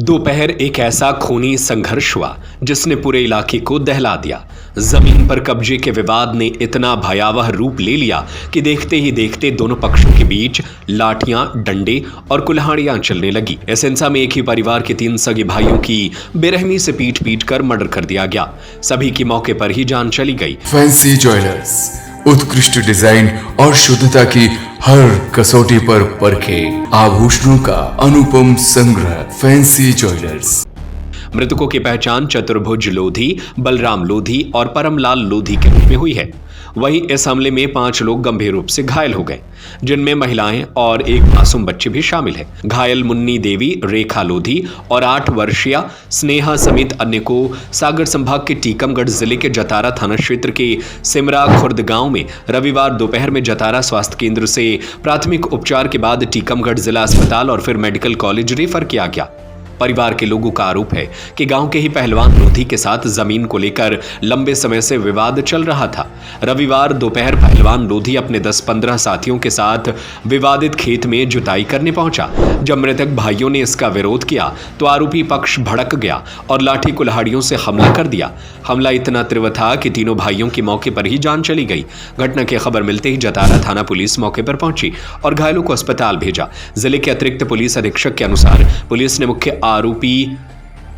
दोपहर एक ऐसा खूनी संघर्ष हुआ जिसने पूरे इलाके को दहला दिया। जमीन पर कब्जे के विवाद ने इतना भयावह रूप ले लिया कि देखते ही देखते दोनों पक्षों के बीच लाठियां, डंडे और कुल्हाड़ियां चलने लगी। इस हिंसा में एक ही परिवार के 3 सगे भाइयों की बेरहमी से पीट पीट कर मर्डर कर दिया गया। सभी की मौके पर ही जान चली गई। फैंसी ज्वेलर्स, उत्कृष्ट डिजाइन और शुद्धता की हर कसौटी पर परखे आभूषणों का अनुपम संग्रह। Fancy jewellers. मृतकों की पहचान चतुर्भुज लोधी, बलराम लोधी और परमलाल लोधी के रूप में हुई है। वहीं इस हमले में 5 लोग गंभीर रूप से घायल हो गए, जिनमें महिलाएं और एक मासूम बच्चे भी शामिल है। घायल मुन्नी देवी, रेखा लोधी और 8 वर्षीय स्नेहा समेत अन्य को सागर संभाग के टीकमगढ़ जिले के जतारा थाना क्षेत्र के सिमरा खुर्द गांव में रविवार दोपहर में जतारा स्वास्थ्य केंद्र से प्राथमिक उपचार के बाद टीकमगढ़ जिला अस्पताल और फिर मेडिकल कॉलेज रेफर किया गया। परिवार के लोगों का आरोप है कि गांव के ही पहलवान लोधी के साथ जमीन को लेकर लंबे समय से विवाद चल रहा था। रविवार दोपहर पहलवान लोधी अपने 10-15 साथियों के साथ विवादित खेत में जुताई करने पहुंचा। जब मृतक भाइयों ने इसका विरोध किया तो आरोपी पक्ष भड़क गया और लाठी कुल्हाड़ियों से हमला कर दिया। हमला इतना तीव्र था कि तीनों भाइयों की मौके पर ही जान चली गई। घटना की खबर मिलते ही जतारा थाना पुलिस मौके पर पहुंची और घायलों को अस्पताल भेजा। जिले के अतिरिक्त पुलिस अधीक्षक के अनुसार पुलिस ने मुख्य आरोपी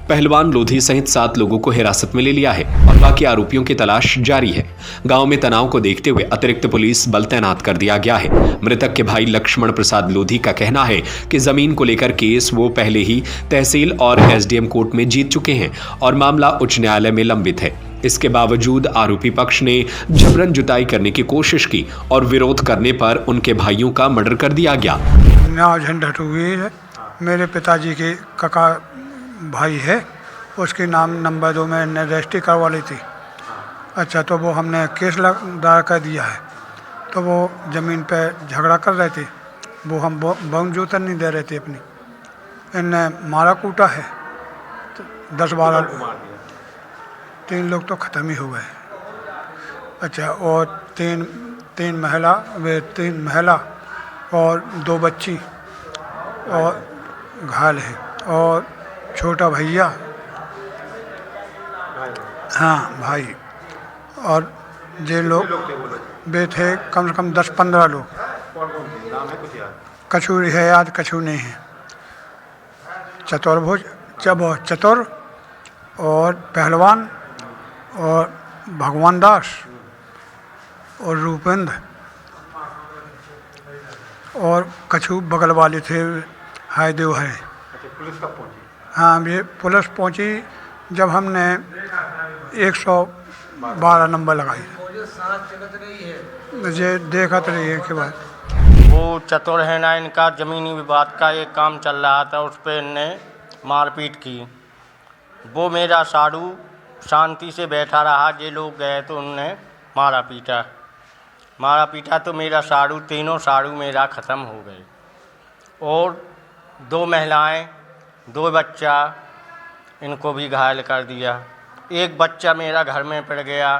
पहलवान लोधी सहित 7 लोगों को हिरासत में ले लिया है और बाकी आरोपियों की तलाश जारी है। गांव में तनाव को देखते हुए अतिरिक्त पुलिस बल तैनात कर दिया गया है। मृतक के भाई लक्ष्मण प्रसाद लोधी का कहना है कि जमीन को लेकर केस वो पहले ही तहसील और एसडीएम कोर्ट में जीत चुके हैं और मामला उच्च न्यायालय में लंबित है। इसके बावजूद आरोपी पक्ष ने जबरन जुताई करने की कोशिश की और विरोध करने पर उनके भाइयों का मर्डर कर दिया गया। झंझट हुई है। मेरे पिताजी के काका भाई है, उसके नाम नंबर 2 में रजिस्ट्री करवा ली थी। अच्छा, तो वो हमने केस दायर कर दिया है। तो वो ज़मीन पे झगड़ा कर रहे थे, वो हम बाउंड जोतन नहीं दे रहे थे अपनी। इनने मारा कूटा है, तो 10-12 3 लोग तो ख़त्म ही हो गए। अच्छा, और तीन महिला और 2 बच्ची और घायल है और छोटा भैया, हाँ भाई, और जे लोग वे थे कम से कम 10-15 लोग। कछु है याद, कछु नहीं है। चतुर और पहलवान और भगवान दास और रूपेंद्र और कछु बगल वाले थे हायदेव है। पुलिस कब पहुंची? हाँ, ये पुलिस पहुंची जब हमने 112 नंबर लगाई। मुझे देखत रही है के बाद वो चतुर है ना, इनका ज़मीनी विवाद का एक काम चल रहा था, उस पर इनने मारपीट की। वो मेरा साड़ू शांति से बैठा रहा, ये लोग गए तो उनने मारा पीटा तो मेरा साड़ू, तीनों साड़ू मेरा ख़त्म हो गए और 2 महिलाएं, 2 बच्चा, इनको भी घायल कर दिया। एक बच्चा मेरा घर में पड़ गया,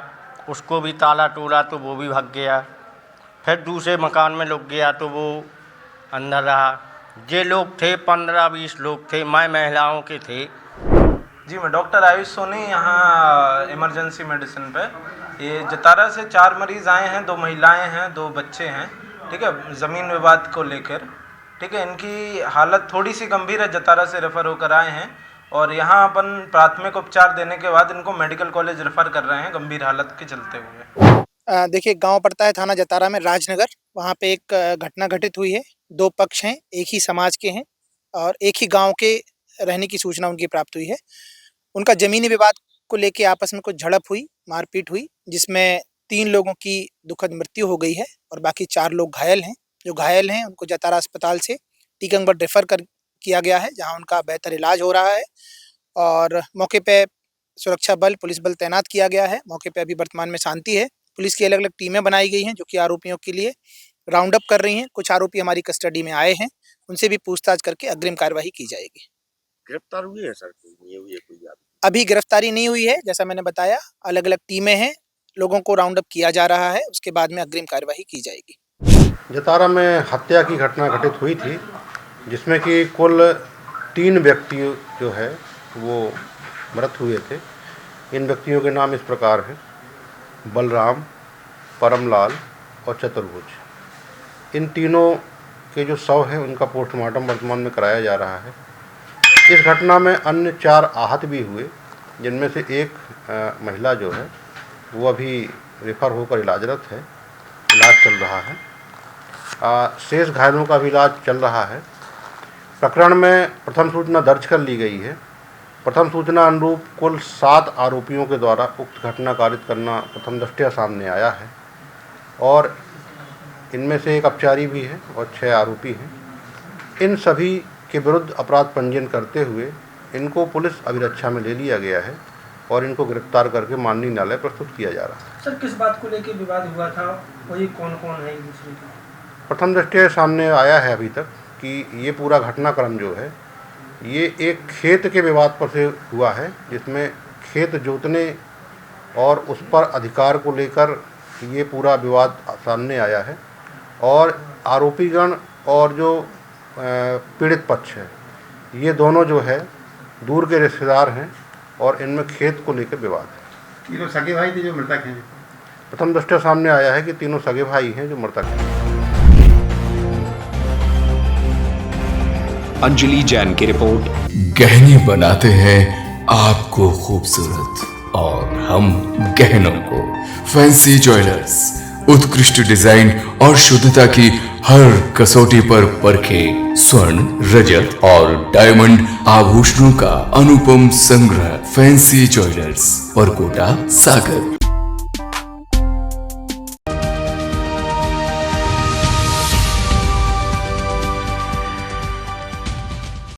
उसको भी ताला टूटा तो वो भी भाग गया। फिर दूसरे मकान में लुक गया तो वो अंदर रहा। ये लोग थे 15-20 लोग थे, मैं महिलाओं के थे। जी, मैं डॉक्टर आयुष सोनी, यहाँ इमरजेंसी मेडिसिन पे। ये जतारा से 4 मरीज़ आए हैं, 2 महिलाएं हैं, 2 बच्चे हैं। ठीक है, ज़मीन विवाद को लेकर। ठीक है, इनकी हालत थोड़ी सी गंभीर है, जतारा से रेफ़र होकर आए हैं और यहाँ अपन प्राथमिक उपचार देने के बाद इनको मेडिकल कॉलेज रेफ़र कर रहे हैं गंभीर हालत के चलते हुए। देखिए, गांव पड़ता है थाना जतारा में, राजनगर। वहाँ पे एक घटना घटित हुई है। 2 पक्ष हैं, एक ही समाज के हैं और एक ही गांव के रहने की सूचना उनकी प्राप्त हुई है। उनका ज़मीनी विवाद को लेके आपस में कुछ झड़प हुई, मारपीट हुई, जिसमें 3 लोगों की दुखद मृत्यु हो गई है और बाकी 4 लोग घायल हैं। जो घायल हैं उनको जतारा अस्पताल से टीकमगढ़ रेफर किया गया है, जहां उनका बेहतर इलाज हो रहा है और मौके पे सुरक्षा बल, पुलिस बल तैनात किया गया है। मौके पे अभी वर्तमान में शांति है। पुलिस की अलग-अलग टीमें बनाई गई हैं जो कि आरोपियों के लिए राउंड अप कर रही हैं। कुछ आरोपी हमारी कस्टडी में आए हैं, उनसे भी पूछताछ करके अग्रिम कार्यवाही की जाएगी। गिरफ्तार हुई है सर? अभी गिरफ्तारी नहीं हुई है, जैसा मैंने बताया, अलग-अलग टीमें हैं, लोगों को राउंड अप किया जा रहा है, उसके बाद में अग्रिम कार्यवाही की जाएगी। जतारा में हत्या की घटना घटित हुई थी, जिसमें कि कुल 3 व्यक्ति जो है वो मृत हुए थे। इन व्यक्तियों के नाम इस प्रकार हैं: बलराम, परमलाल और चतुर्भुज। इन तीनों के जो शव हैं उनका पोस्टमार्टम वर्तमान में कराया जा रहा है। इस घटना में अन्य 4 आहत भी हुए, जिनमें से एक महिला जो है वो अभी रेफर होकर इलाजरत है, इलाज चल रहा है। शेष घायलों का भी इलाज चल रहा है। प्रकरण में प्रथम सूचना दर्ज कर ली गई है। प्रथम सूचना अनुरूप कुल 7 आरोपियों के द्वारा उक्त घटना कारित करना प्रथम दृष्टया सामने आया है और इनमें से एक अपचारी भी है और 6 आरोपी हैं। इन सभी के विरुद्ध अपराध पंजीयन करते हुए इनको पुलिस अभिरक्षा में ले लिया गया है और इनको गिरफ्तार करके माननीय न्यायालय प्रस्तुत किया जा रहा है। सर, किस बात को लेकर विवाद हुआ था, वही कौन कौन है एक दूसरे के? प्रथम दृष्टया सामने आया है अभी तक कि ये पूरा घटनाक्रम जो है ये एक खेत के विवाद पर से हुआ है, जिसमें खेत जोतने और उस पर अधिकार को लेकर ये पूरा विवाद सामने आया है और आरोपीगण और जो पीड़ित पक्ष है ये दोनों जो है दूर के रिश्तेदार हैं और इनमें खेत को लेकर विवाद है। तीनों सगे भाई थे जो मृतक हैं? प्रथम दृष्टया सामने आया है कि तीनों सगे भाई हैं जो मृतक हैं। अंजलि जैन की रिपोर्ट। गहने बनाते हैं आपको खूबसूरत और हम गहनों को। फैंसी ज्वेलर्स उत्कृष्ट डिजाइन और शुद्धता की हर कसौटी पर परखे स्वर्ण, रजत और डायमंड आभूषणों का अनुपम संग्रह। फैंसी ज्वेलर्स, परकोटा, सागर।